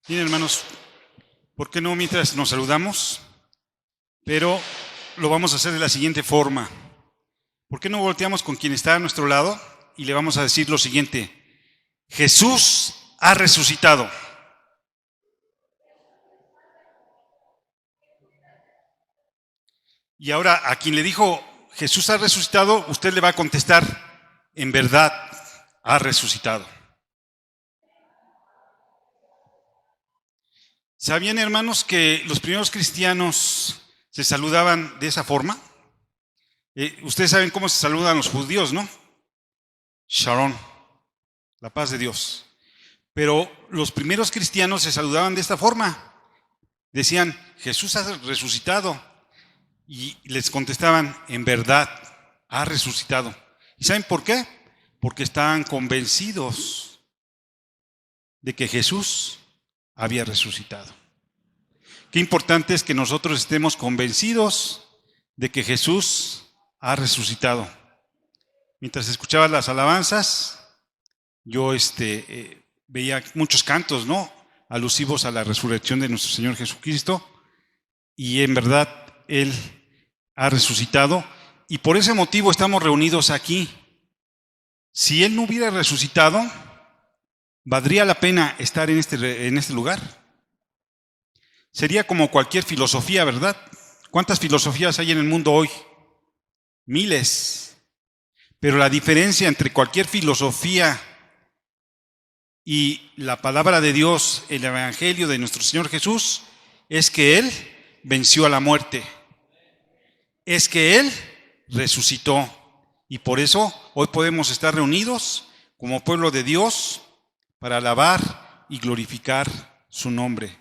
Bien, hermanos, ¿por qué no mientras nos saludamos? Pero lo vamos a hacer de la siguiente forma. ¿Por qué no volteamos con quien está a nuestro lado y le vamos a decir lo siguiente? Jesús ha resucitado. Y ahora a quien le dijo Jesús ha resucitado, usted le va a contestar, en verdad ha resucitado. ¿Sabían, hermanos, que los primeros cristianos se saludaban de esa forma? Ustedes saben cómo se saludan los judíos, ¿no? Shalom, la paz de Dios. Pero los primeros cristianos se saludaban de esta forma. Decían, Jesús ha resucitado. Y les contestaban, en verdad, ha resucitado. ¿Y saben por qué? Porque estaban convencidos de que Jesús había resucitado. Qué importante es que nosotros estemos convencidos de que Jesús ha resucitado. Mientras escuchaba las alabanzas, yo veía muchos cantos, ¿no? Alusivos a la resurrección de nuestro Señor Jesucristo. Y en verdad, Él ha resucitado. Y por ese motivo estamos reunidos aquí. Si Él no hubiera resucitado, ¿valdría la pena estar en este lugar? Sería como cualquier filosofía, ¿verdad? ¿Cuántas filosofías hay en el mundo hoy? Miles. Pero la diferencia entre cualquier filosofía y la palabra de Dios, el Evangelio de nuestro Señor Jesús, es que Él venció a la muerte. Es que Él resucitó. Y por eso hoy podemos estar reunidos como pueblo de Dios para alabar y glorificar su nombre.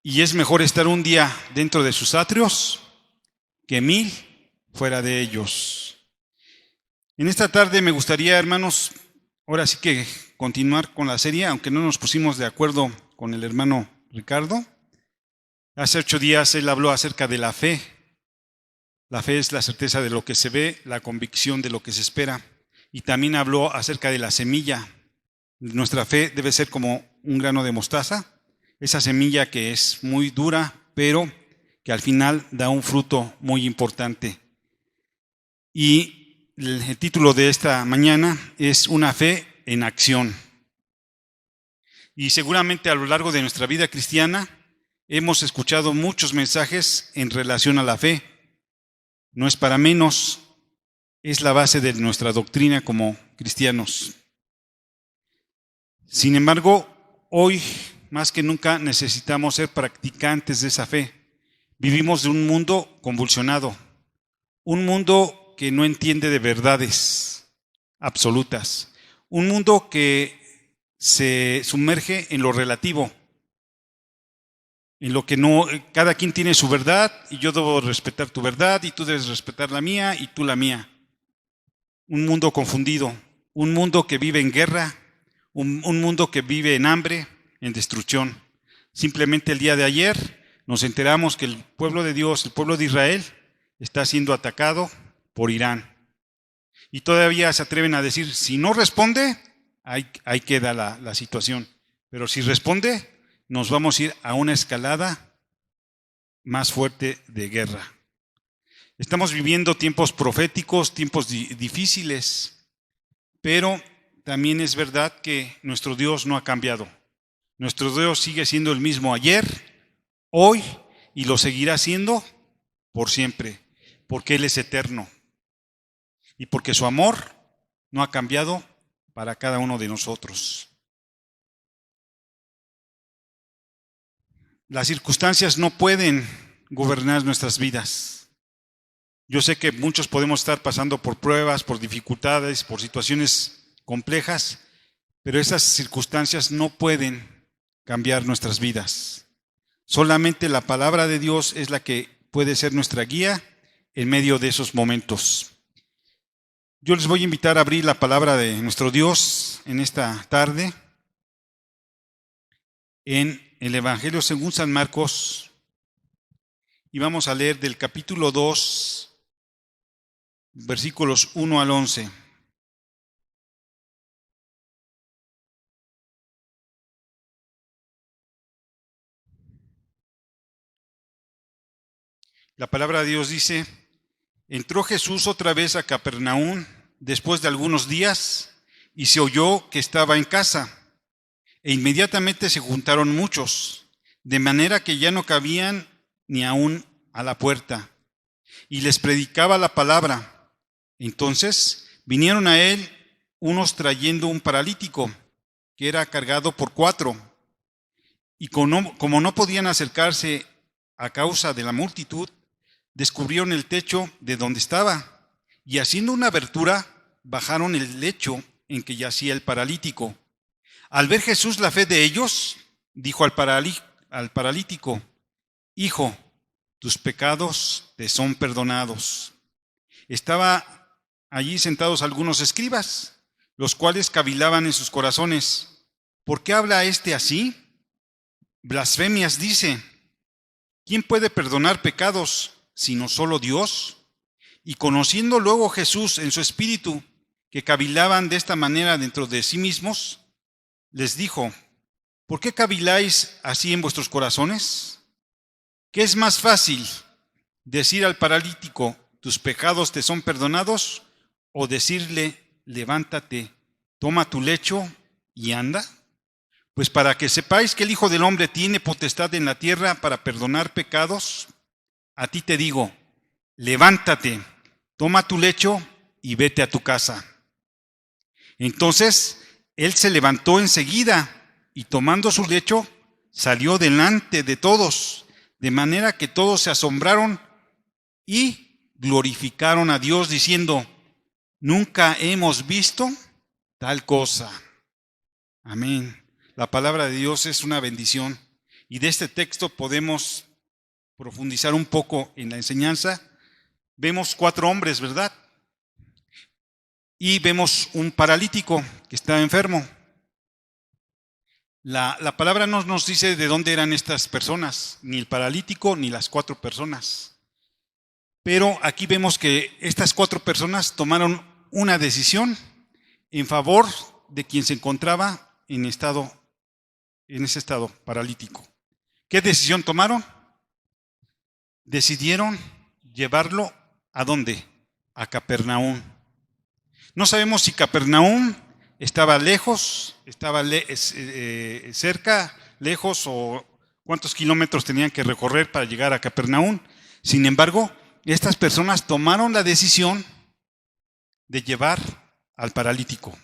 Y es mejor estar un día dentro de sus atrios que 1000 fuera de ellos. En esta tarde me gustaría, hermanos, ahora sí que continuar con la serie, aunque no nos pusimos de acuerdo con el hermano Ricardo. Hace 8 días él habló acerca de la fe. La fe es la certeza de lo que se ve, la convicción de lo que se espera. Y también habló acerca de la semilla. Nuestra fe debe ser como un grano de mostaza, esa semilla que es muy dura, pero que al final da un fruto muy importante. Y el título de esta mañana es Una fe en acción. Y seguramente a lo largo de nuestra vida cristiana hemos escuchado muchos mensajes en relación a la fe. No es para menos, es la base de nuestra doctrina como cristianos. Sin embargo, hoy más que nunca necesitamos ser practicantes de esa fe. Vivimos de un mundo convulsionado, un mundo que no entiende de verdades absolutas, un mundo que se sumerge en lo relativo, en lo que no, cada quien tiene su verdad y yo debo respetar tu verdad y tú debes respetar la mía y tú la mía. Un mundo confundido, un mundo que vive en guerra, un mundo que vive en hambre, en destrucción. Simplemente el día de ayer nos enteramos que el pueblo de Dios, el pueblo de Israel, está siendo atacado por Irán. Y todavía se atreven a decir, si no responde, ahí queda la situación. Pero si responde, nos vamos a ir a una escalada más fuerte de guerra. Estamos viviendo tiempos proféticos, tiempos difíciles, pero también es verdad que nuestro Dios no ha cambiado. Nuestro Dios sigue siendo el mismo ayer, hoy y lo seguirá siendo por siempre, porque Él es eterno y porque su amor no ha cambiado para cada uno de nosotros. Las circunstancias no pueden gobernar nuestras vidas. Yo sé que muchos podemos estar pasando por pruebas, por dificultades, por situaciones complejas, pero esas circunstancias no pueden cambiar nuestras vidas. Solamente la palabra de Dios es la que puede ser nuestra guía en medio de esos momentos. Yo les voy a invitar a abrir la palabra de nuestro Dios en esta tarde en el Evangelio según San Marcos y vamos a leer del capítulo 2, versículos 1 al 11. La palabra de Dios dice: entró Jesús otra vez a Capernaum después de algunos días y se oyó que estaba en casa. E inmediatamente se juntaron muchos, de manera que ya no cabían ni aún a la puerta, y les predicaba la palabra. Entonces vinieron a él unos trayendo un paralítico, que era cargado por 4, y como no podían acercarse a causa de la multitud, descubrieron el techo de donde estaba, y haciendo una abertura, bajaron el lecho en que yacía el paralítico. Al ver Jesús la fe de ellos, dijo al paralítico: hijo, tus pecados te son perdonados. Estaba allí sentados algunos escribas, los cuales cavilaban en sus corazones: ¿por qué habla éste así? Blasfemias dice. ¿Quién puede perdonar pecados sino solo Dios? Y conociendo luego Jesús en su espíritu que cavilaban de esta manera dentro de sí mismos, les dijo: ¿por qué caviláis así en vuestros corazones? ¿Qué es más fácil, decir al paralítico: tus pecados te son perdonados, o decirle: levántate, toma tu lecho y anda? Pues para que sepáis que el Hijo del Hombre tiene potestad en la tierra para perdonar pecados, a ti te digo: levántate, toma tu lecho y vete a tu casa. Entonces él se levantó enseguida y tomando su lecho salió delante de todos, de manera que todos se asombraron y glorificaron a Dios diciendo: nunca hemos visto tal cosa. Amén. La palabra de Dios es una bendición y de este texto podemos profundizar un poco en la enseñanza. Vemos 4 hombres, ¿verdad? Y vemos un paralítico que está enfermo. La palabra no nos dice de dónde eran estas personas, ni el paralítico ni las 4 personas. Pero aquí vemos que estas 4 personas tomaron una decisión en favor de quien se encontraba en ese estado paralítico. ¿Qué decisión tomaron? Decidieron llevarlo ¿a dónde? A Capernaum. No sabemos si Capernaum estaba lejos, estaba cerca, lejos, o cuántos kilómetros tenían que recorrer para llegar a Capernaum. Sin embargo, estas personas tomaron la decisión de llevar al paralítico.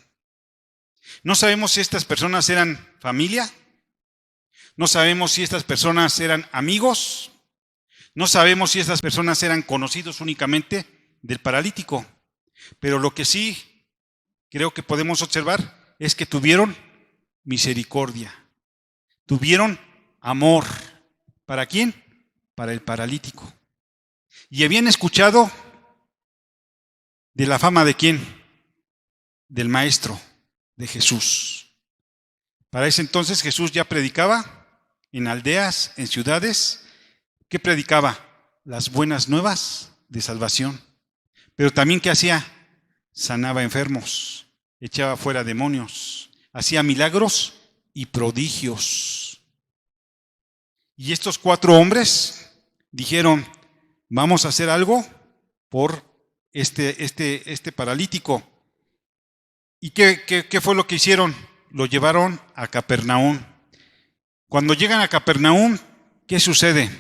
No sabemos si estas personas eran familia, no sabemos si estas personas eran amigos, no sabemos si estas personas eran conocidos únicamente del paralítico, pero lo que sí creo que podemos observar es que tuvieron misericordia, tuvieron amor. ¿Para quién? Para el paralítico. Y habían escuchado de la fama de quién? Del Maestro, de Jesús. Para ese entonces Jesús ya predicaba en aldeas, en ciudades. ¿Qué predicaba? Las buenas nuevas de salvación. Pero también, ¿qué hacía? Sanaba enfermos, echaba fuera demonios, hacía milagros y prodigios. Y estos 4 hombres dijeron: vamos a hacer algo por este paralítico. ¿Y qué fue lo que hicieron? Lo llevaron a Capernaum. Cuando llegan a Capernaum, ¿qué sucede?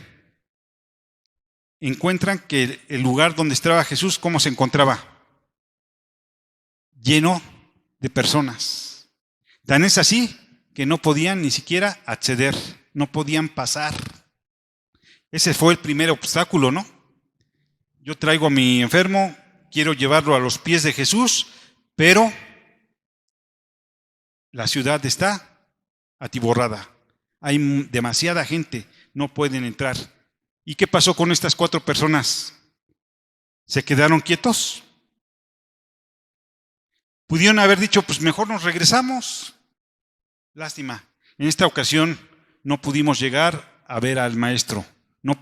Encuentran que el lugar donde estaba Jesús, ¿cómo se encontraba? Lleno de personas. Tan es así que no podían ni siquiera acceder, no podían pasar. Ese fue el primer obstáculo, ¿no? Yo traigo a mi enfermo, quiero llevarlo a los pies de Jesús, pero la ciudad está atiborrada. Hay demasiada gente, no pueden entrar. ¿Y qué pasó con estas 4 personas? ¿Se quedaron quietos? Pudieron haber dicho: pues mejor nos regresamos. Lástima. En esta ocasión no pudimos llegar a ver al Maestro. No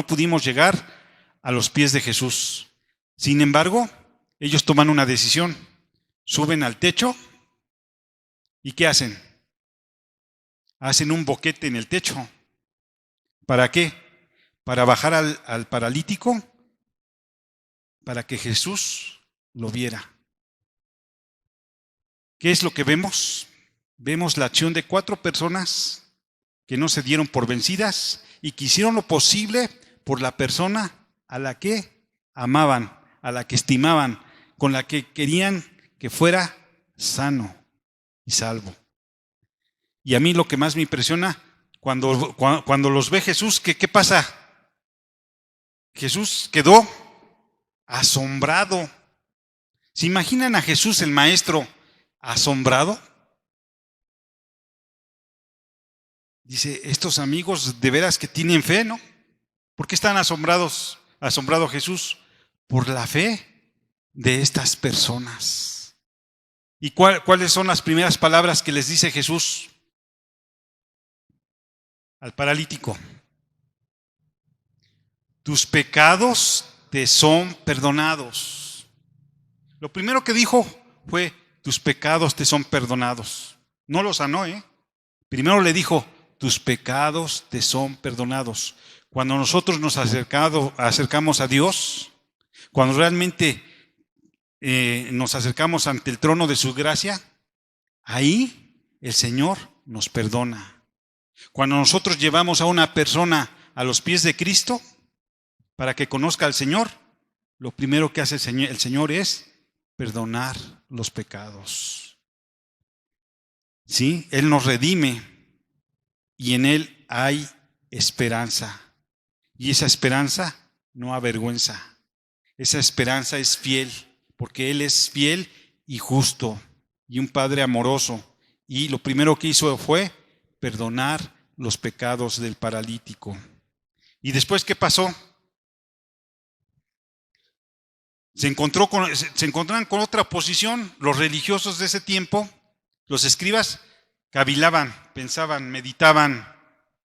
pudimos llegar a los pies de Jesús. Sin embargo, ellos toman una decisión. Suben al techo. ¿Y qué hacen? Hacen un boquete en el techo. ¿Para qué? para bajar al paralítico para que Jesús lo viera. ¿Qué es lo que vemos? Vemos la acción de 4 personas que no se dieron por vencidas y que hicieron lo posible por la persona a la que amaban, a la que estimaban, con la que querían que fuera sano y salvo. Y a mí lo que más me impresiona, cuando los ve Jesús, ¿qué pasa? Jesús quedó asombrado. ¿Se imaginan a Jesús, el maestro, asombrado? Dice, estos amigos de veras que tienen fe, ¿no? ¿Por qué están asombrado Jesús? Por la fe de estas personas. ¿Y cuáles son las primeras palabras que les dice Jesús al paralítico? Tus pecados te son perdonados. Lo primero que dijo fue, tus pecados te son perdonados. No lo sanó, Primero le dijo, tus pecados te son perdonados. Cuando nosotros nos acercamos a Dios, cuando realmente nos acercamos ante el trono de su gracia, ahí el Señor nos perdona. Cuando nosotros llevamos a una persona a los pies de Cristo para que conozca al Señor, lo primero que hace el Señor es perdonar los pecados. ¿Sí? Él nos redime y en Él hay esperanza. Y esa esperanza no avergüenza. Esa esperanza es fiel, porque Él es fiel y justo y un Padre amoroso. Y lo primero que hizo fue perdonar los pecados del paralítico. ¿Y después qué pasó? Se encontraron con otra posición. Los religiosos de ese tiempo, los escribas, cavilaban, pensaban, meditaban,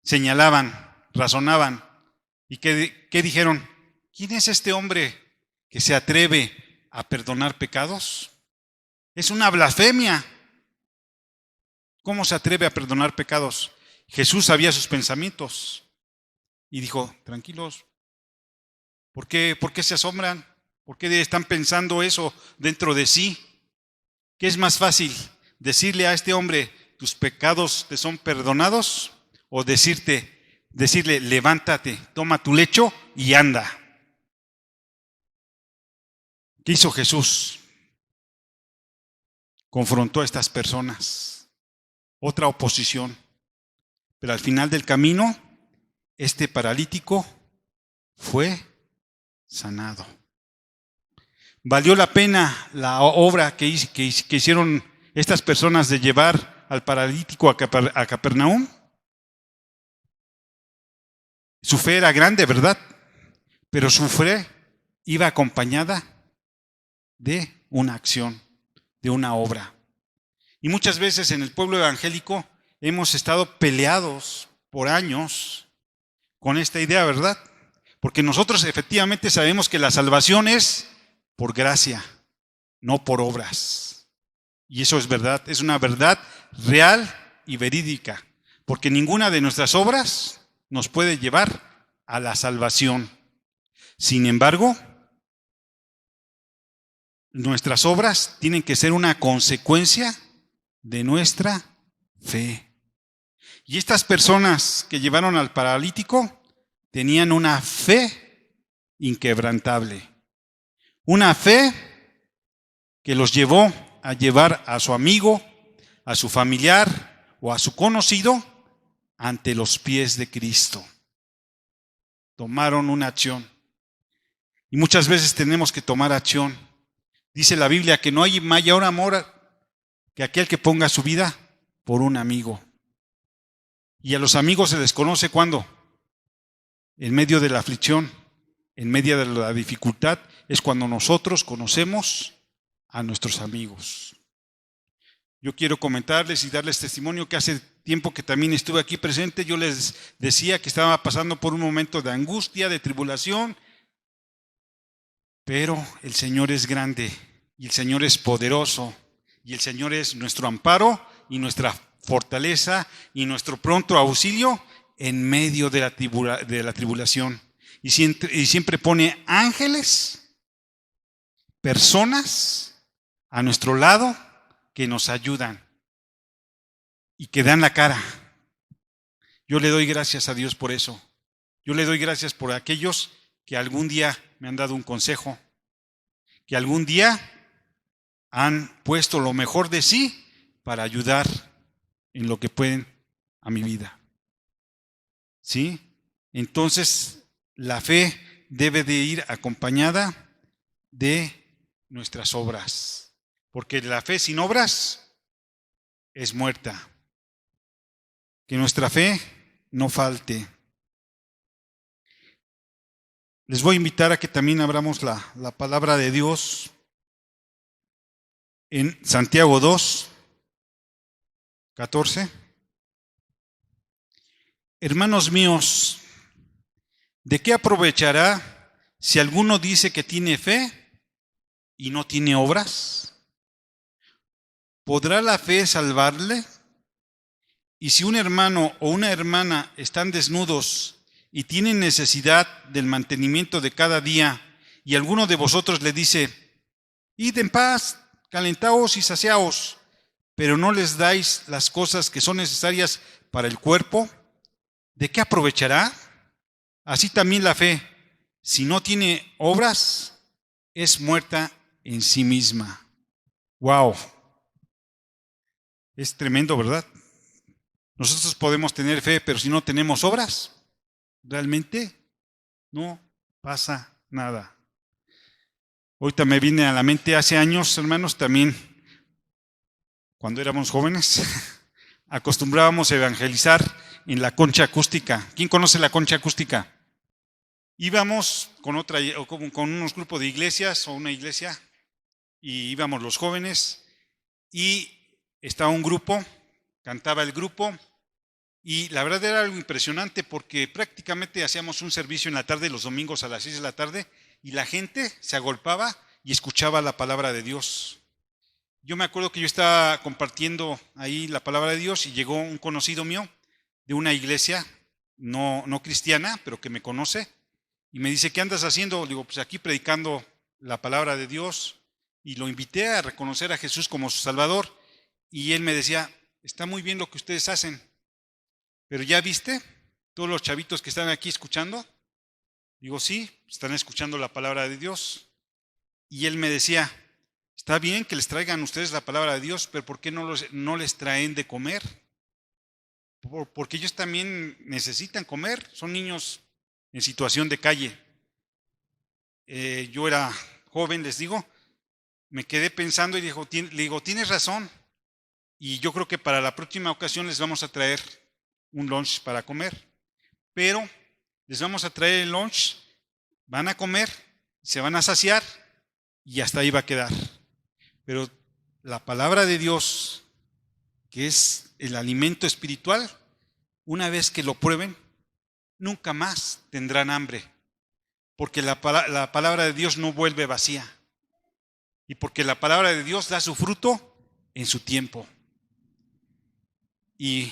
señalaban, razonaban. ¿Y qué dijeron? ¿Quién es este hombre que se atreve a perdonar pecados? Es una blasfemia. ¿Cómo se atreve a perdonar pecados? Jesús sabía sus pensamientos y dijo, tranquilos, ¿por qué se asombran? ¿Por qué están pensando eso dentro de sí? ¿Qué es más fácil? ¿Decirle a este hombre, tus pecados te son perdonados? ¿O decirle, levántate, toma tu lecho y anda? ¿Qué hizo Jesús? Confrontó a estas personas. Otra oposición. Pero al final del camino, este paralítico fue sanado. ¿Valió la pena la obra que hicieron estas personas de llevar al paralítico a Capernaum? Su fe era grande, ¿verdad? Pero su fe iba acompañada de una acción, de una obra. Y muchas veces en el pueblo evangélico hemos estado peleados por años con esta idea, ¿verdad? Porque nosotros efectivamente sabemos que la salvación es por gracia, no por obras. Y eso es verdad, es una verdad real y verídica, porque ninguna de nuestras obras nos puede llevar a la salvación. Sin embargo, nuestras obras tienen que ser una consecuencia de nuestra fe. Y estas personas que llevaron al paralítico tenían una fe inquebrantable. Una fe que los llevó a llevar a su amigo, a su familiar o a su conocido ante los pies de Cristo. Tomaron una acción. Y muchas veces tenemos que tomar acción. Dice la Biblia que no hay mayor amor que aquel que ponga su vida por un amigo. Y a los amigos se les conoce ¿cuándo? En medio de la aflicción, en medio de la dificultad, es cuando nosotros conocemos a nuestros amigos. Yo quiero comentarles y darles testimonio que hace tiempo que también estuve aquí presente, yo les decía que estaba pasando por un momento de angustia, de tribulación, pero el Señor es grande y el Señor es poderoso y el Señor es nuestro amparo y nuestra fortaleza y nuestro pronto auxilio en medio de la tribulación. y siempre pone ángeles, personas a nuestro lado que nos ayudan y que dan la cara. Yo le doy gracias a Dios por eso. Yo le doy gracias por aquellos que algún día me han dado un consejo, que algún día han puesto lo mejor de sí para ayudar en lo que pueden a mi vida. ¿Sí? Entonces, la fe debe de ir acompañada de nuestras obras, porque la fe sin obras es muerta. Que nuestra fe no falte. Les voy a invitar a que también abramos la palabra de Dios en Santiago 2, 14. Hermanos míos, ¿de qué aprovechará si alguno dice que tiene fe y no tiene obras? ¿Podrá la fe salvarle? Y si un hermano o una hermana están desnudos y tienen necesidad del mantenimiento de cada día, y alguno de vosotros le dice, id en paz, calentaos y saciaos, pero no les dais las cosas que son necesarias para el cuerpo, ¿de qué aprovechará? Así también la fe, si no tiene obras, es muerta en sí misma. ¡Wow! Es tremendo, ¿verdad? Nosotros podemos tener fe, pero si no tenemos obras, realmente no pasa nada. Ahorita me viene a la mente hace años, hermanos, también, cuando éramos jóvenes, acostumbrábamos a evangelizar en la concha acústica. ¿Quién conoce la concha acústica? Íbamos con unos grupos de iglesias o una iglesia, y íbamos los jóvenes, y estaba un grupo, cantaba el grupo, y la verdad era algo impresionante porque prácticamente hacíamos un servicio en la tarde, los domingos a las 6 de la tarde, y la gente se agolpaba y escuchaba la palabra de Dios. Yo me acuerdo que yo estaba compartiendo ahí la palabra de Dios y llegó un conocido mío de una iglesia, no cristiana, pero que me conoce, y me dice, ¿qué andas haciendo? Le digo, pues aquí predicando la palabra de Dios, y lo invité a reconocer a Jesús como su Salvador, y él me decía, está muy bien lo que ustedes hacen, pero ¿ya viste todos los chavitos que están aquí escuchando? Digo, sí, están escuchando la palabra de Dios. Y él me decía, está bien que les traigan ustedes la palabra de Dios, pero ¿por qué no les traen de comer? Porque ellos también necesitan comer, son niños en situación de calle. Yo era joven, les digo, me quedé pensando y le digo, tienes razón, y yo creo que para la próxima ocasión les vamos a traer un lunch para comer, pero les vamos a traer el lunch, van a comer, se van a saciar y hasta ahí va a quedar. Pero la palabra de Dios, que es el alimento espiritual, una vez que lo prueben, nunca más tendrán hambre, porque la palabra de Dios no vuelve vacía, y porque la palabra de Dios da su fruto en su tiempo. Y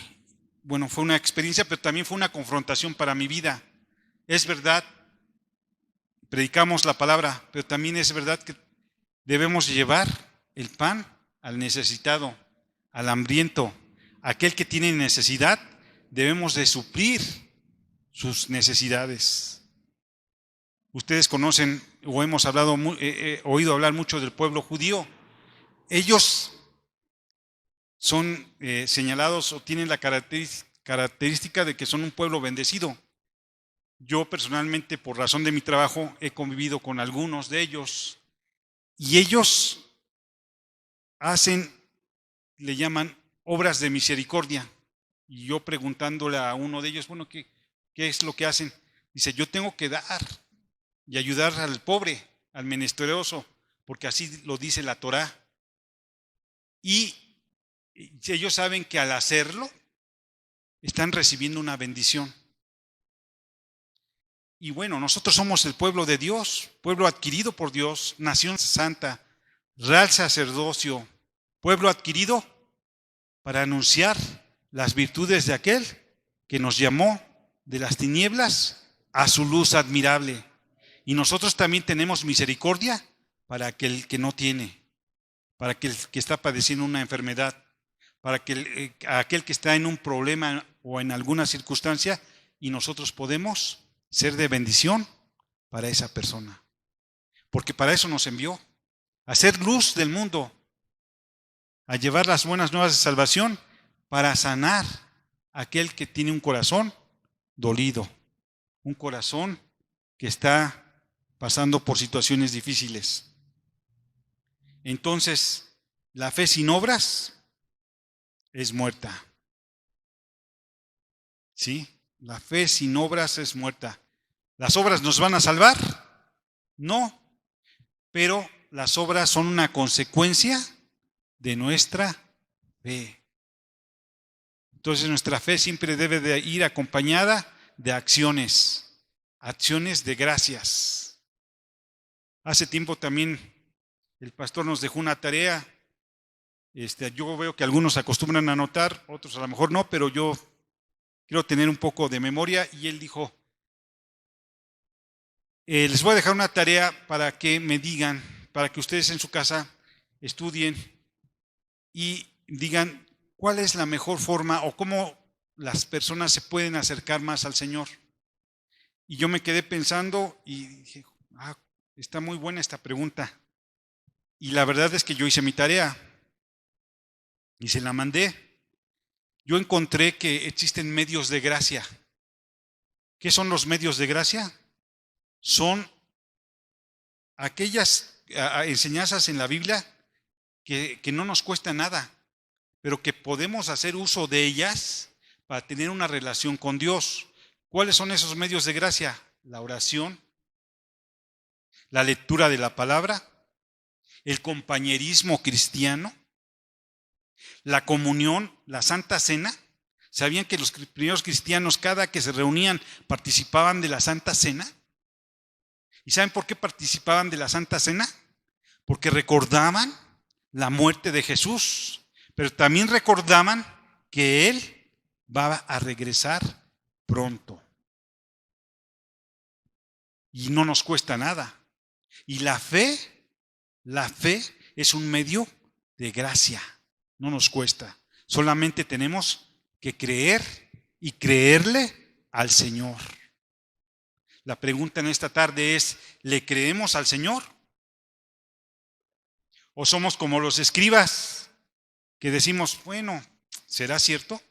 bueno, fue una experiencia, pero también fue una confrontación para mi vida. Es verdad, predicamos la palabra, pero también es verdad que debemos llevar el pan al necesitado, al hambriento, aquel que tiene necesidad, debemos de suplir sus necesidades. Ustedes conocen o hemos oído hablar mucho del pueblo judío. Ellos son señalados o tienen la característica de que son un pueblo bendecido. Yo personalmente, por razón de mi trabajo, he convivido con algunos de ellos y ellos le llaman obras de misericordia. Y yo preguntándole a uno de ellos, bueno, ¿qué es lo que hacen? Dice, yo tengo que dar y ayudar al pobre, al menesteroso, porque así lo dice la Torá. Y ellos saben que al hacerlo, están recibiendo una bendición. Y bueno, nosotros somos el pueblo de Dios, pueblo adquirido por Dios, nación santa, real sacerdocio, pueblo adquirido para anunciar las virtudes de aquel que nos llamó de las tinieblas a su luz admirable. Y nosotros también tenemos misericordia para aquel que no tiene, para aquel que está padeciendo una enfermedad, para aquel que está en un problema o en alguna circunstancia, y nosotros podemos ser de bendición para esa persona. Porque para eso nos envió, a ser luz del mundo, a llevar las buenas nuevas de salvación, para sanar a aquel que tiene un corazón dolido, un corazón que está pasando por situaciones difíciles. Entonces, la fe sin obras es muerta. ¿Sí? La fe sin obras es muerta. ¿Las obras nos van a salvar? No, pero las obras son una consecuencia de nuestra fe. Entonces nuestra fe siempre debe de ir acompañada de acciones de gracias. Hace tiempo también el pastor nos dejó una tarea. Yo veo que algunos acostumbran a anotar, otros a lo mejor no, pero yo quiero tener un poco de memoria, y él dijo, les voy a dejar una tarea para que me digan, para que ustedes en su casa estudien y digan cuál es la mejor forma o cómo las personas se pueden acercar más al Señor. Y yo me quedé pensando y dije, está muy buena esta pregunta. Y la verdad es que yo hice mi tarea y se la mandé. Yo encontré que existen medios de gracia. ¿Qué son los medios de gracia? Son aquellas enseñanzas en la Biblia que no nos cuesta nada, pero que podemos hacer uso de ellas para tener una relación con Dios. ¿Cuáles son esos medios de gracia? La oración, la lectura de la palabra, el compañerismo cristiano, la comunión, la Santa Cena. ¿Sabían que los primeros cristianos, cada que se reunían, participaban de la Santa Cena? ¿Y saben por qué participaban de la Santa Cena? Porque recordaban la muerte de Jesús, pero también recordaban que Él va a regresar pronto. Y no nos cuesta nada. Y la fe es un medio de gracia. No nos cuesta. Solamente tenemos que creer y creerle al Señor. La pregunta en esta tarde es, ¿le creemos al Señor? ¿O somos como los escribas que decimos, bueno, ¿será cierto?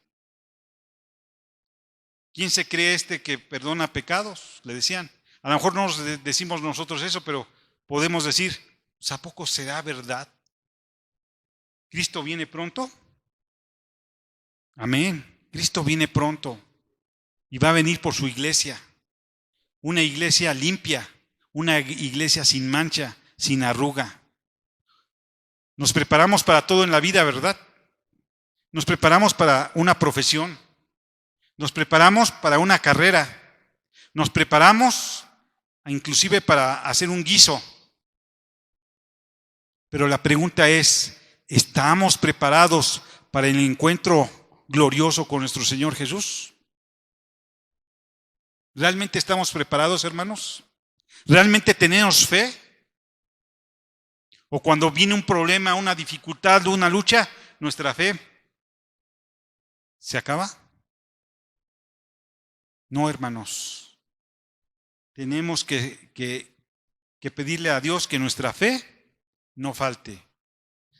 ¿Quién se cree que perdona pecados? Le decían. A lo mejor no nos decimos nosotros eso, pero podemos decir, ¿a poco será verdad? ¿Cristo viene pronto? Amén. Cristo viene pronto y va a venir por su iglesia. Una iglesia limpia, una iglesia sin mancha, sin arruga. Nos preparamos para todo en la vida, ¿verdad? Nos preparamos para una profesión. Nos preparamos para una carrera. Nos preparamos inclusive para hacer un guiso. Pero la pregunta es, ¿estamos preparados para el encuentro glorioso con nuestro Señor Jesús? ¿Realmente estamos preparados, hermanos? ¿Realmente tenemos fe? ¿O cuando viene un problema, una dificultad, una lucha, nuestra fe se acaba? No, hermanos. Tenemos que pedirle a Dios que nuestra fe no falte,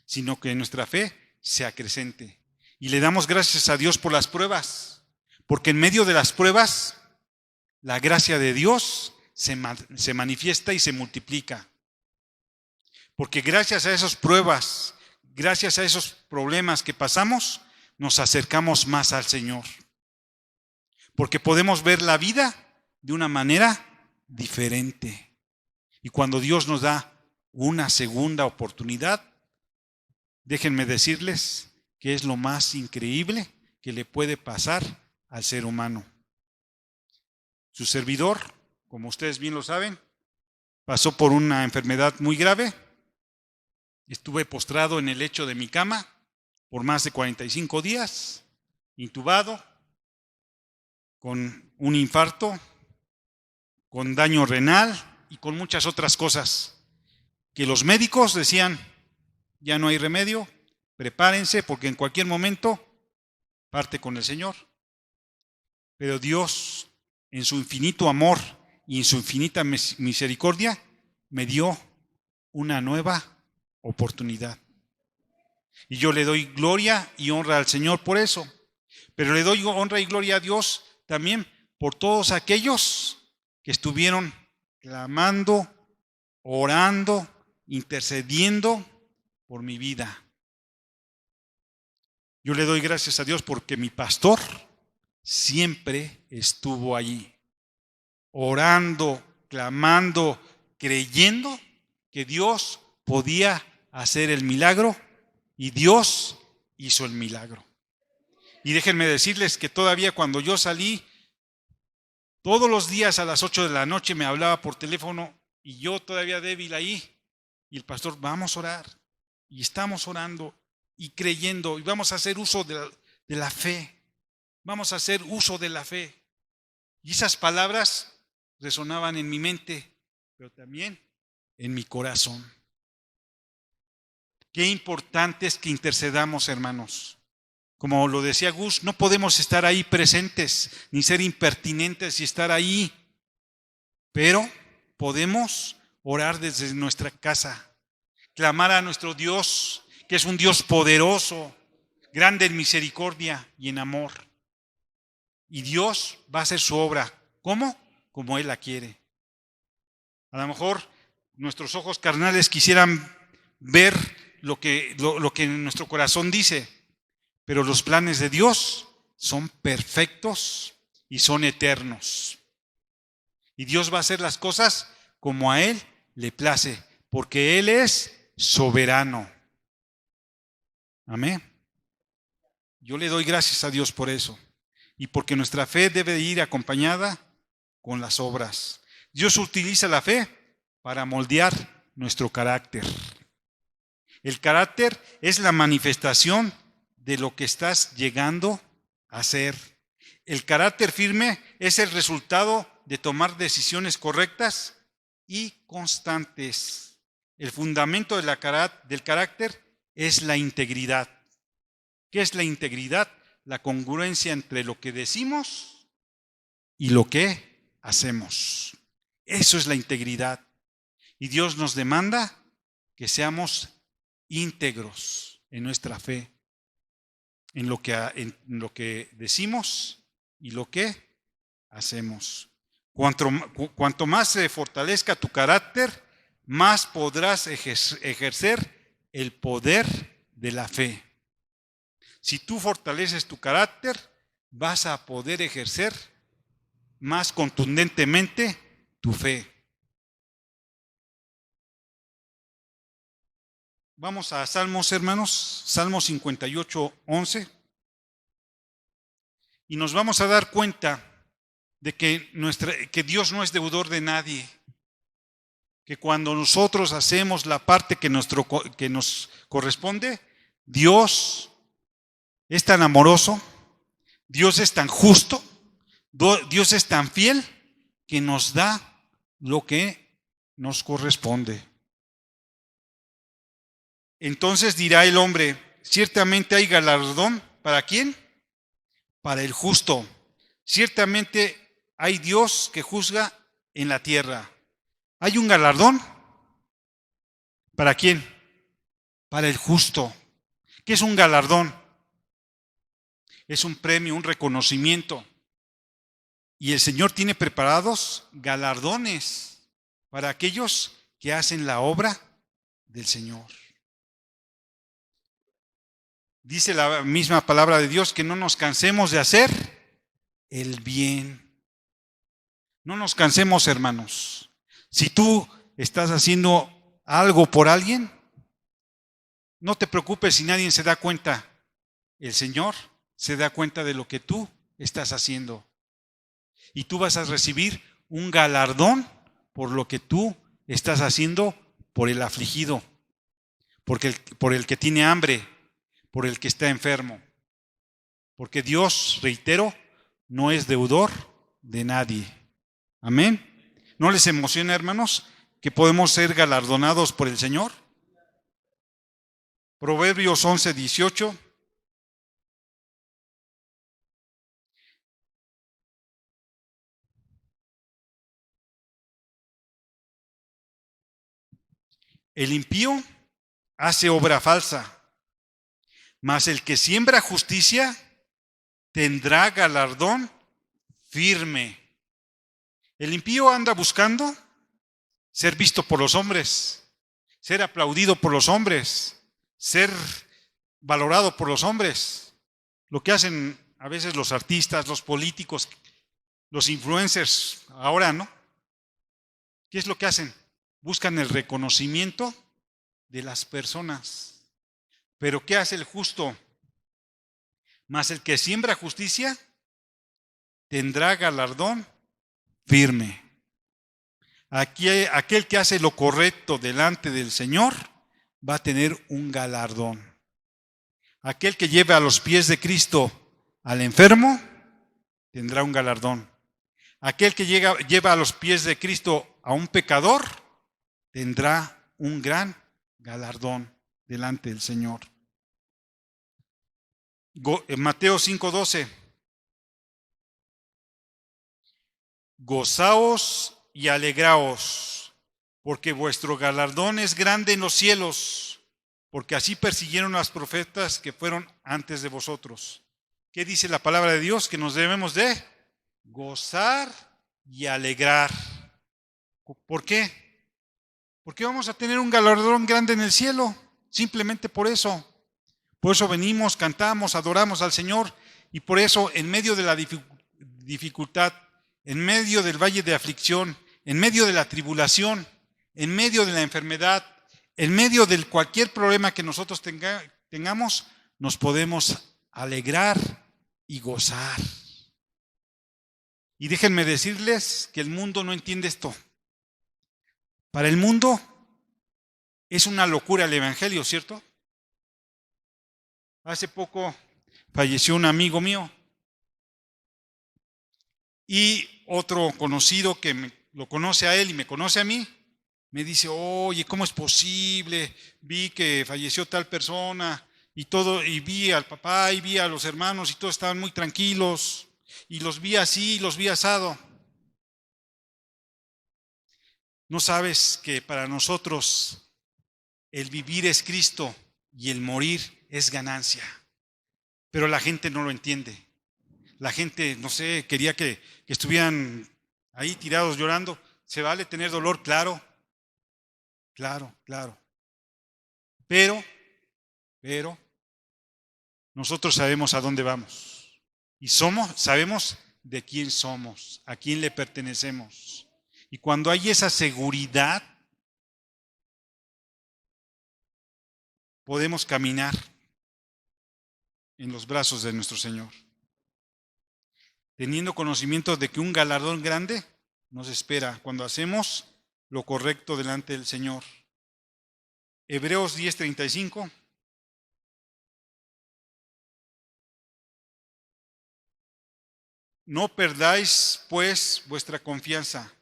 sino que nuestra fe se acrecente. Y le damos gracias a Dios por las pruebas, porque en medio de las pruebas, la gracia de Dios se manifiesta y se multiplica. Porque gracias a esas pruebas, gracias a esos problemas que pasamos, nos acercamos más al Señor. Porque podemos ver la vida de una manera diferente. Y cuando Dios nos da una segunda oportunidad, déjenme decirles que es lo más increíble que le puede pasar al ser humano. Su servidor, como ustedes bien lo saben, pasó por una enfermedad muy grave. Estuve postrado en el lecho de mi cama por más de 45 días, intubado, con un infarto, con daño renal y con muchas otras cosas, que los médicos decían, ya no hay remedio, prepárense porque en cualquier momento parte con el Señor. Pero Dios, en su infinito amor y en su infinita misericordia, me dio una nueva oportunidad. Y yo le doy gloria y honra al Señor por eso. Pero le doy honra y gloria a Dios también por todos aquellos que estuvieron clamando, orando, intercediendo por mi vida. Yo le doy gracias a Dios porque mi pastor siempre estuvo allí, orando, clamando, creyendo que Dios podía hacer el milagro, y Dios hizo el milagro. Y déjenme decirles que todavía cuando yo salí, todos los días a las 8 de la noche me hablaba por teléfono y yo todavía débil ahí, y el pastor, vamos a orar, y estamos orando y creyendo, y vamos a hacer uso de la fe. Vamos a hacer uso de la fe. Y esas palabras resonaban en mi mente, pero también en mi corazón. Qué importante es que intercedamos, hermanos. Como lo decía Gus, no podemos estar ahí presentes, ni ser impertinentes y estar ahí. Pero podemos orar desde nuestra casa, clamar a nuestro Dios, que es un Dios poderoso, grande en misericordia y en amor. Y Dios va a hacer su obra. ¿Cómo? Como Él la quiere. A lo mejor nuestros ojos carnales quisieran ver lo que nuestro corazón dice, pero los planes de Dios son perfectos y son eternos. Y Dios va a hacer las cosas como a Él le place, porque Él es soberano. Amén. Yo le doy gracias a Dios por eso. Y porque nuestra fe debe ir acompañada con las obras. Dios utiliza la fe para moldear nuestro carácter. El carácter es la manifestación de lo que estás llegando a ser. El carácter firme es el resultado de tomar decisiones correctas y constantes. El fundamento del carácter es la integridad. ¿Qué es la integridad? La congruencia entre lo que decimos y lo que hacemos. Eso es la integridad. Y Dios nos demanda que seamos íntegros en nuestra fe, en lo que decimos y lo que hacemos. Cuanto más se fortalezca tu carácter, más podrás ejercer el poder de la fe. Si tú fortaleces tu carácter, vas a poder ejercer más contundentemente tu fe. Vamos a Salmos, hermanos, Salmo 58, 11. Y nos vamos a dar cuenta de que Dios no es deudor de nadie. Que cuando nosotros hacemos la parte que nos corresponde, Dios es tan amoroso, Dios es tan justo, Dios es tan fiel que nos da lo que nos corresponde. Entonces dirá el hombre, ciertamente hay galardón, ¿para quién? Para el justo. Ciertamente hay Dios que juzga en la tierra. ¿Hay un galardón? ¿Para quién? Para el justo. ¿Qué es un galardón? Es un premio, un reconocimiento. Y el Señor tiene preparados galardones para aquellos que hacen la obra del Señor. Dice la misma palabra de Dios que no nos cansemos de hacer el bien. No nos cansemos, hermanos. Si tú estás haciendo algo por alguien, no te preocupes si nadie se da cuenta. El Señor se da cuenta de lo que tú estás haciendo. Y tú vas a recibir un galardón por lo que tú estás haciendo por el afligido, por el que tiene hambre, por el que está enfermo. Porque Dios, reitero, no es deudor de nadie. Amén. ¿No les emociona, hermanos, que podemos ser galardonados por el Señor? Proverbios 11:18. El impío hace obra falsa, mas el que siembra justicia tendrá galardón firme. El impío anda buscando ser visto por los hombres, ser aplaudido por los hombres, ser valorado por los hombres. Lo que hacen a veces los artistas, los políticos, los influencers, ahora, ¿no? ¿Qué es lo que hacen? Buscan el reconocimiento de las personas. Pero ¿qué hace el justo? Mas el que siembra justicia tendrá galardón firme. Aquel que hace lo correcto delante del Señor va a tener un galardón. Aquel que lleve a los pies de Cristo al enfermo tendrá un galardón. Aquel que lleva a los pies de Cristo a un pecador tendrá un gran galardón delante del Señor. Mateo 5:12. Gozaos y alegraos, porque vuestro galardón es grande en los cielos, porque así persiguieron a los profetas que fueron antes de vosotros. ¿Qué dice la palabra de Dios? Que nos debemos de gozar y alegrar. ¿Por qué? Porque vamos a tener un galardón grande en el cielo, simplemente por eso. Por eso venimos, cantamos, adoramos al Señor, y por eso en medio de la dificultad, en medio del valle de aflicción, en medio de la tribulación, en medio de la enfermedad, en medio de cualquier problema que nosotros tengamos, nos podemos alegrar y gozar. Y déjenme decirles que el mundo no entiende esto. Para el mundo es una locura el evangelio, ¿cierto? Hace poco falleció un amigo mío y otro conocido que lo conoce a él y me conoce a mí, me dice, oye, ¿cómo es posible? Vi que falleció tal persona y todo, y vi al papá y vi a los hermanos y todos estaban muy tranquilos y los vi así, los vi asado. ¿No sabes que para nosotros el vivir es Cristo y el morir es ganancia? Pero la gente no lo entiende. La gente, no sé, quería que estuvieran ahí tirados llorando. ¿Se vale tener dolor? Claro, claro. Pero, nosotros sabemos a dónde vamos. Y sabemos de quién somos, a quién le pertenecemos. Y cuando hay esa seguridad, podemos caminar en los brazos de nuestro Señor, teniendo conocimiento de que un galardón grande nos espera cuando hacemos lo correcto delante del Señor. Hebreos 10:35. No perdáis, pues, vuestra confianza,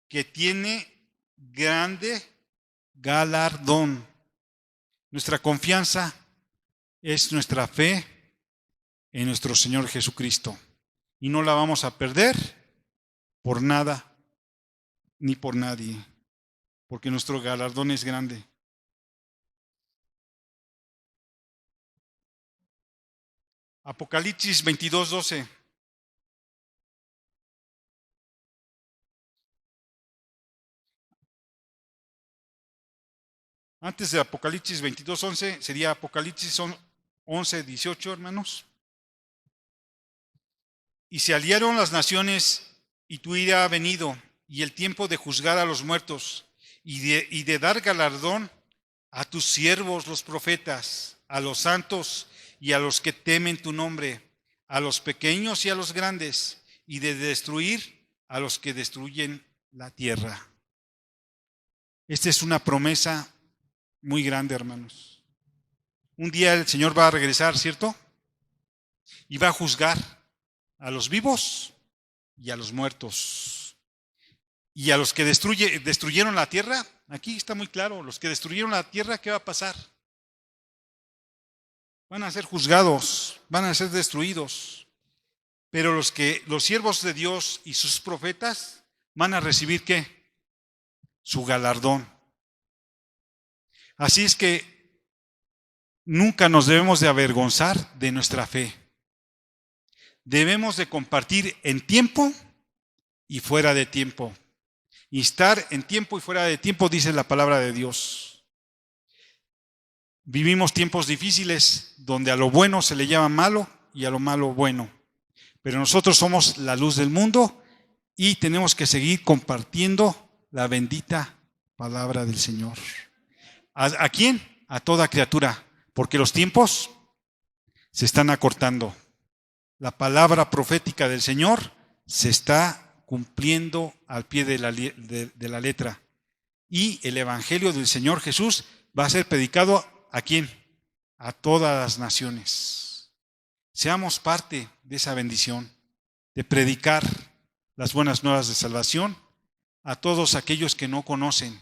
que tiene grande galardón. Nuestra confianza es nuestra fe en nuestro Señor Jesucristo. Y no la vamos a perder por nada ni por nadie, porque nuestro galardón es grande. Apocalipsis 22:12. Antes de Apocalipsis 22:11 sería Apocalipsis 11:18, hermanos. Y se aliaron las naciones, y tu ira ha venido, y el tiempo de juzgar a los muertos, y de dar galardón a tus siervos los profetas, a los santos y a los que temen tu nombre, a los pequeños y a los grandes, y de destruir a los que destruyen la tierra. Esta es una promesa muy grande, hermanos. Un día el Señor va a regresar, ¿cierto? Y va a juzgar a los vivos y a los muertos. Y a los que destruyeron la tierra, aquí está muy claro, los que destruyeron la tierra, ¿qué va a pasar? Van a ser juzgados, van a ser destruidos. Pero los siervos de Dios y sus profetas van a recibir ¿qué? Su galardón. Así es que nunca nos debemos de avergonzar de nuestra fe. Debemos de compartir en tiempo y fuera de tiempo. Y estar en tiempo y fuera de tiempo, dice la palabra de Dios. Vivimos tiempos difíciles donde a lo bueno se le llama malo y a lo malo bueno. Pero nosotros somos la luz del mundo y tenemos que seguir compartiendo la bendita palabra del Señor. ¿A quién? A toda criatura, porque los tiempos se están acortando. La palabra profética del Señor se está cumpliendo al pie de la letra. Y el evangelio del Señor Jesús va a ser predicado ¿a quién? A todas las naciones. Seamos parte de esa bendición, de predicar las buenas nuevas de salvación a todos aquellos que no conocen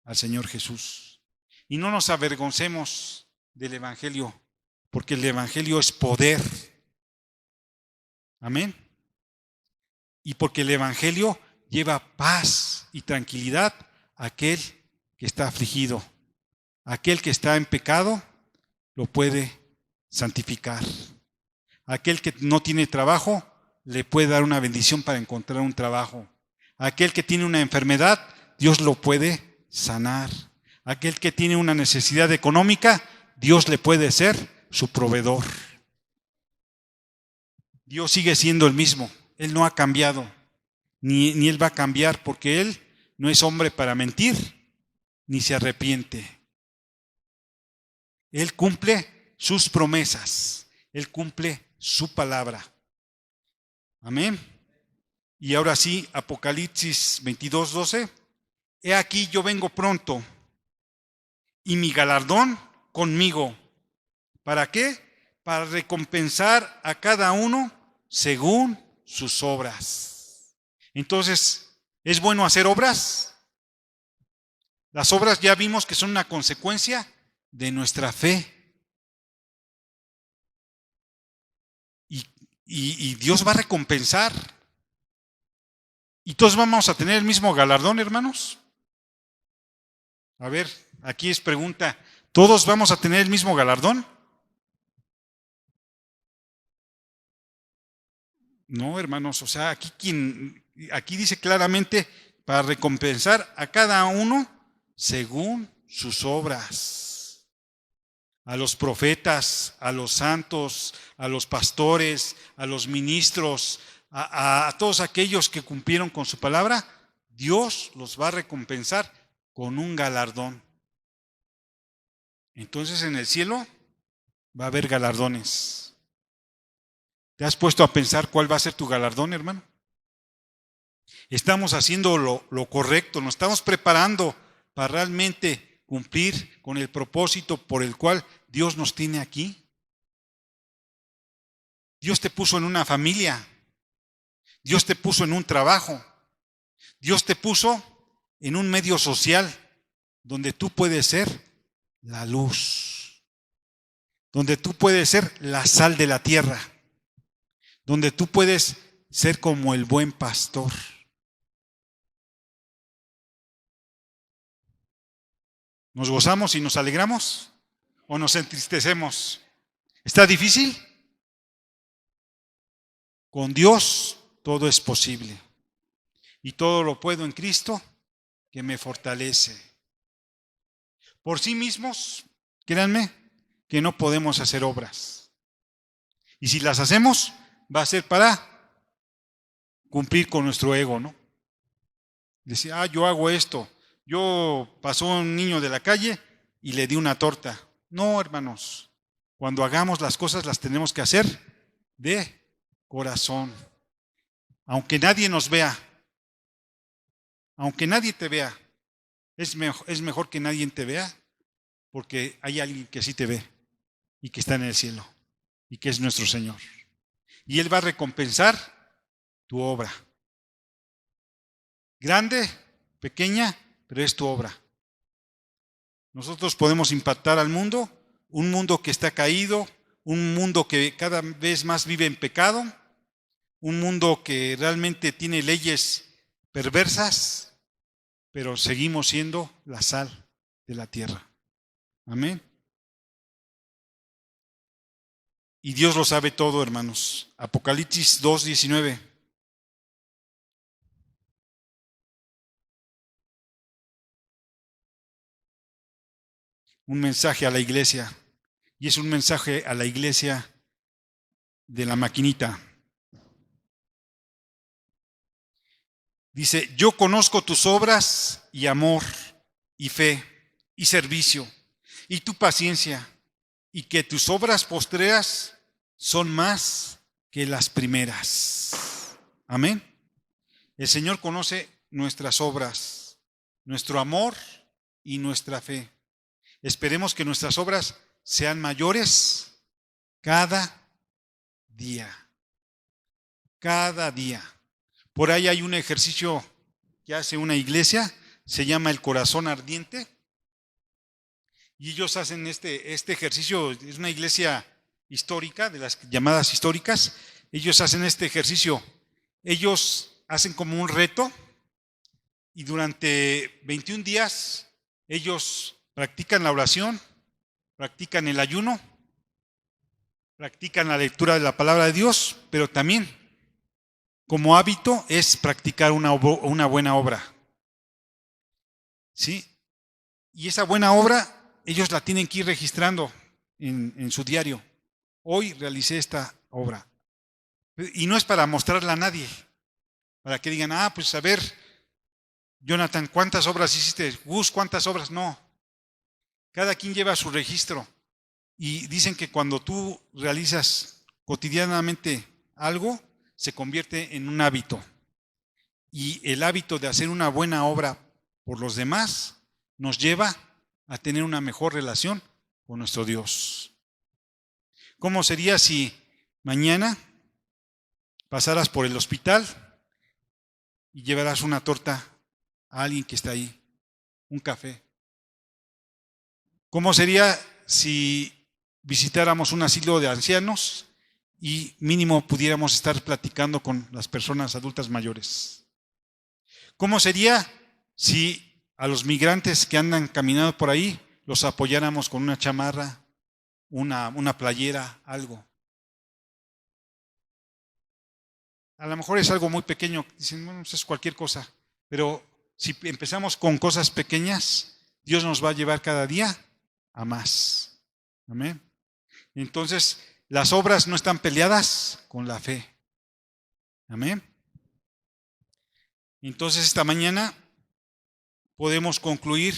al Señor Jesús. Y no nos avergoncemos del evangelio, porque el evangelio es poder. Amén. Y porque el evangelio lleva paz y tranquilidad a aquel que está afligido. Aquel que está en pecado lo puede santificar. Aquel que no tiene trabajo le puede dar una bendición para encontrar un trabajo. Aquel que tiene una enfermedad, Dios lo puede sanar. Aquel que tiene una necesidad económica, Dios le puede ser su proveedor. Dios sigue siendo el mismo. Él no ha cambiado, ni Él va a cambiar, porque Él no es hombre para mentir, ni se arrepiente. Él cumple sus promesas, Él cumple su palabra. Amén. Y ahora sí, Apocalipsis 22:12. He aquí yo vengo pronto, y mi galardón conmigo. ¿Para qué? Para recompensar a cada uno según sus obras. Entonces, ¿es bueno hacer obras? Las obras ya vimos que son una consecuencia de nuestra fe. Y Dios va a recompensar. ¿Y todos vamos a tener el mismo galardón, hermanos? A ver, aquí es pregunta. ¿Todos vamos a tener el mismo galardón? No, hermanos, o sea, aquí dice claramente para recompensar a cada uno según sus obras. A los profetas, a los santos, a los pastores, a los ministros, a todos aquellos que cumplieron con su palabra, Dios los va a recompensar con un galardón. Entonces en el cielo va a haber galardones. ¿Te has puesto a pensar cuál va a ser tu galardón, hermano? Estamos haciendo lo correcto, nos estamos preparando para realmente cumplir con el propósito por el cual Dios nos tiene aquí. Dios te puso en una familia, Dios te puso en un trabajo, Dios te puso en un medio social donde tú puedes ser la luz, donde tú puedes ser la sal de la tierra, donde tú puedes ser como el buen pastor. ¿Nos gozamos y nos alegramos o nos entristecemos? ¿Está difícil? Con Dios todo es posible. Y todo lo puedo en Cristo que me fortalece. Por sí mismos, créanme, que no podemos hacer obras. Y si las hacemos, va a ser para cumplir con nuestro ego, ¿no? Decir, yo hago esto. Yo pasó un niño de la calle y le di una torta. No, hermanos. Cuando hagamos las cosas las tenemos que hacer de corazón. Aunque nadie nos vea. Aunque nadie te vea. Es mejor que nadie te vea, porque hay alguien que sí te ve y que está en el cielo y que es nuestro Señor. Y Él va a recompensar tu obra. Grande, pequeña, pero es tu obra. Nosotros podemos impactar al mundo, un mundo que está caído, un mundo que cada vez más vive en pecado, un mundo que realmente tiene leyes perversas, pero seguimos siendo la sal de la tierra. Amén. Y Dios lo sabe todo, hermanos. Apocalipsis 2:19. Un mensaje a la iglesia. Y es un mensaje a la iglesia de la maquinita. Dice, yo conozco tus obras y amor y fe y servicio y tu paciencia y que tus obras postreras son más que las primeras. Amén. El Señor conoce nuestras obras, nuestro amor y nuestra fe. Esperemos que nuestras obras sean mayores cada día. Cada día. Por ahí hay un ejercicio que hace una iglesia, se llama el corazón ardiente. Y ellos hacen este ejercicio, es una iglesia histórica, de las llamadas históricas. Ellos hacen este ejercicio. Ellos hacen como un reto y durante 21 días ellos practican la oración, practican el ayuno, practican la lectura de la palabra de Dios, pero también como hábito es practicar una buena obra. ¿Sí? Y esa buena obra ellos la tienen que ir registrando en su diario. Hoy realicé esta obra. Y no es para mostrarla a nadie, para que digan, pues a ver, Jonathan, ¿cuántas obras hiciste? Gus, ¿cuántas obras? No. Cada quien lleva su registro. Y dicen que cuando tú realizas cotidianamente algo, se convierte en un hábito. Y el hábito de hacer una buena obra por los demás nos lleva a tener una mejor relación con nuestro Dios. ¿Cómo sería si mañana pasaras por el hospital y llevaras una torta a alguien que está ahí, un café? ¿Cómo sería si visitáramos un asilo de ancianos y mínimo pudiéramos estar platicando con las personas adultas mayores? ¿Cómo sería si a los migrantes que andan caminando por ahí los apoyáramos con una chamarra, una playera, algo? A lo mejor es algo muy pequeño, dicen, bueno, es cualquier cosa, pero si empezamos con cosas pequeñas, Dios nos va a llevar cada día a más. Amén. Entonces, las obras no están peleadas con la fe. Amén. Entonces, esta mañana podemos concluir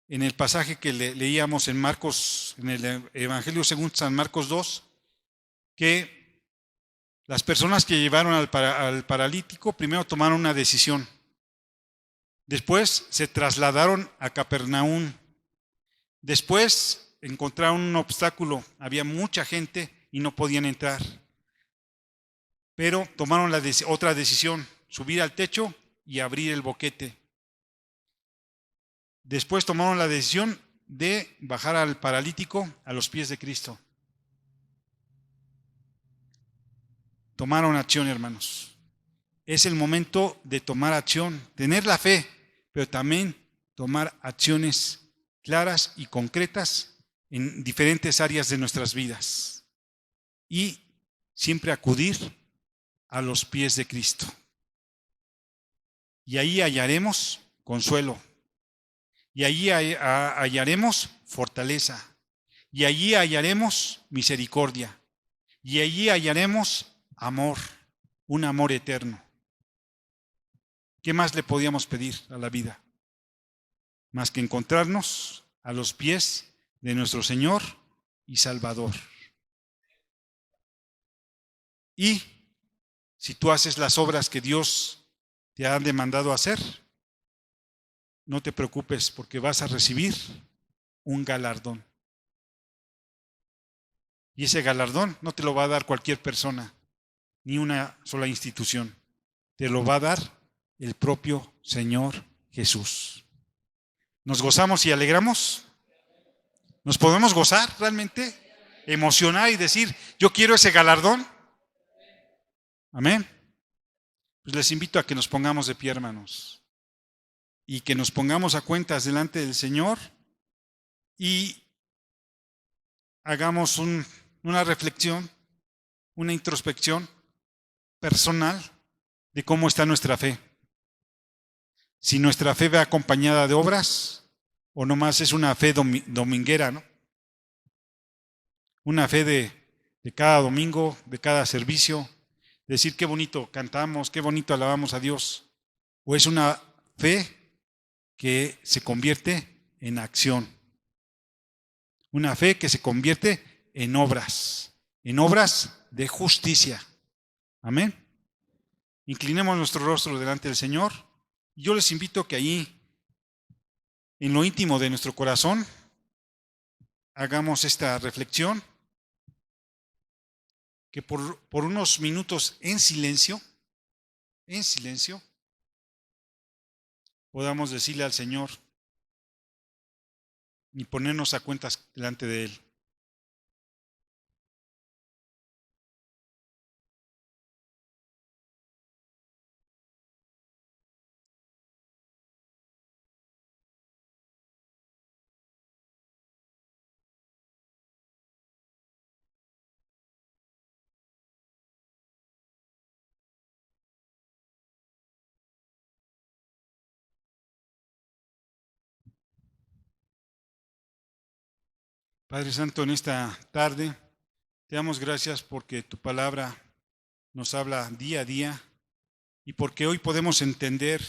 en el pasaje que leíamos en Marcos, en el Evangelio según San Marcos 2, que las personas que llevaron al paralítico primero tomaron una decisión. Después se trasladaron a Capernaum. Después encontraron un obstáculo. Había mucha gente y no podían entrar. Pero tomaron otra decisión, subir al techo y abrir el boquete. Después tomaron la decisión de bajar al paralítico a los pies de Cristo. Tomaron acción, hermanos. Es el momento de tomar acción, tener la fe, pero también tomar acciones claras y concretas en diferentes áreas de nuestras vidas. Y siempre acudir a los pies de Cristo. Y ahí hallaremos consuelo. Y allí hallaremos fortaleza. Y allí hallaremos misericordia. Y allí hallaremos amor, un amor eterno. ¿Qué más le podíamos pedir a la vida? Más que encontrarnos a los pies de nuestro Señor y Salvador. Y si tú haces las obras que Dios te ha demandado hacer, no te preocupes porque vas a recibir un galardón. Y ese galardón no te lo va a dar cualquier persona, ni una sola institución. Te lo va a dar el propio Señor Jesús. ¿Nos gozamos y alegramos? ¿Nos podemos gozar realmente? Emocionar y decir, yo quiero ese galardón. Amén. Pues les invito a que nos pongamos de pie, hermanos, y que nos pongamos a cuentas delante del Señor y hagamos una reflexión, una introspección personal de cómo está nuestra fe. Si nuestra fe va acompañada de obras o nomás es una fe dominguera, ¿no? Una fe de cada domingo, de cada servicio, decir qué bonito cantamos, qué bonito alabamos a Dios. O es una fe que se convierte en acción. Una fe que se convierte en obras de justicia. Amén. Inclinemos nuestro rostro delante del Señor. Y yo les invito a que ahí, en lo íntimo de nuestro corazón, hagamos esta reflexión, que por unos minutos en silencio, podamos decirle al Señor y ponernos a cuentas delante de Él. Padre Santo, en esta tarde te damos gracias porque tu palabra nos habla día a día y porque hoy podemos entender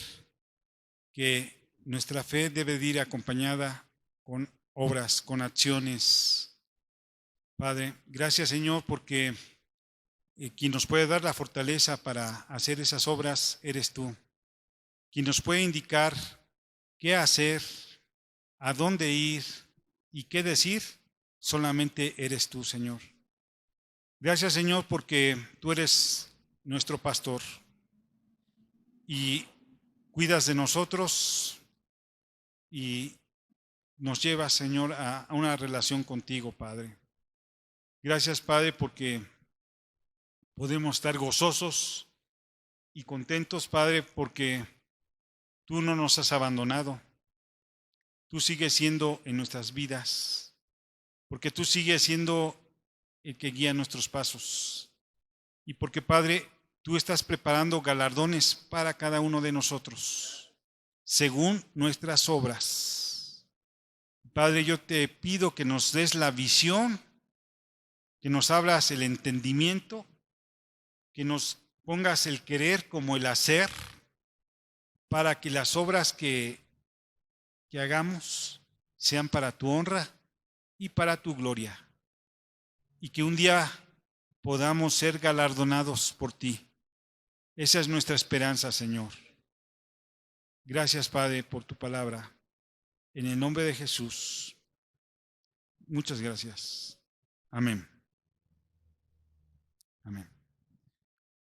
que nuestra fe debe de ir acompañada con obras, con acciones. Padre, gracias Señor porque quien nos puede dar la fortaleza para hacer esas obras eres tú. Quien nos puede indicar qué hacer, a dónde ir y qué decir, solamente eres tú, Señor. Gracias, Señor, porque tú eres nuestro pastor y cuidas de nosotros y nos llevas, Señor, a una relación contigo, Padre. Gracias, Padre, porque podemos estar gozosos y contentos, Padre, porque tú no nos has abandonado. Tú sigues siendo en nuestras vidas, porque tú sigues siendo el que guía nuestros pasos. Y porque, Padre, tú estás preparando galardones para cada uno de nosotros, según nuestras obras. Padre, yo te pido que nos des la visión, que nos abras el entendimiento, que nos pongas el querer como el hacer, para que las obras que hagamos sean para tu honra y para tu gloria. Y que un día podamos ser galardonados por ti. Esa es nuestra esperanza, Señor. Gracias, Padre, por tu palabra. En el nombre de Jesús. Muchas gracias. Amén. Amén.